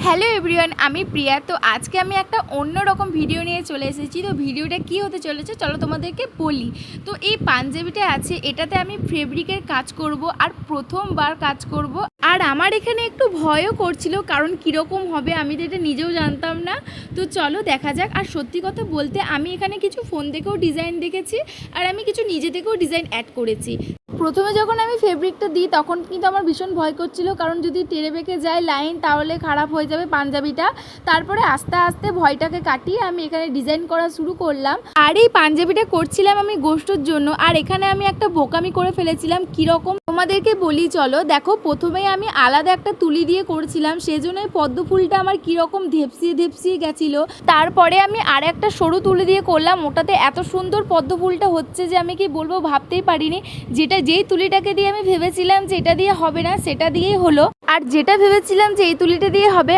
Hello everyone, আমি প্রিয়া। তো আজকে আমি একটা অন্যরকম ভিডিও নিয়ে চলে এসেছি। তো ভিডিওটা কি হতে চলেছে চলো তোমাদেরকে বলি। তো এই পাঞ্জাবিটা আছে, এটাতে আমি ফেব্রিকের কাজ করব আর প্রথমবার কাজ করব। আর আমার এখানে একটু ভয়ও করছিল, কারণ কীরকম হবে আমি তো এটা নিজেও জানতাম না। তো চলো দেখা যাক। আর সত্যি কথা বলতে আমি এখানে কিছু ফোন থেকেও ডিজাইন দেখেছি, আর আমি কিছু নিজে থেকেও ডিজাইন অ্যাড করেছি। প্রথমে যখন আমি ফেব্রিকটা দিই তখন কিন্তু আমার ভীষণ ভয় করছিল, কারণ যদি টেরে বেঁকে যায় লাইন তাহলে খারাপ হয়ে যাবে পাঞ্জাবিটা। তারপরে আস্তে আস্তে ভয়টাকে কাটিয়ে আমি এখানে ডিজাইন করা শুরু করলাম। আর এই পাঞ্জাবিটা করছিলাম আমি গোষ্ঠীর জন্য, আর এখানে আমি একটা বোকামি করে ফেলেছিলাম। কীরকম তোমাদেরকে বলি চলো দেখো। প্রথমেই আমি আলাদা একটা তুলি দিয়ে করেছিলাম, সেজন্যই পদ্ম ফুলটা আমার কীরকম ধেপসিয়ে ধেপসিয়ে গেছিলো। তারপরে আমি আর একটা সরু তুলি দিয়ে করলাম, ওটাতে এত সুন্দর পদ্ম ফুলটা হচ্ছে যে আমি কি বলবো, ভাবতেই পারিনি। যেই তুলিটাকে দিয়ে আমি ভেবেছিলাম যে এটা দিয়ে হবে না, সেটা দিয়েই হলো। আর যেটা ভেবেছিলাম যে এই তুলিটা দিয়ে হবে,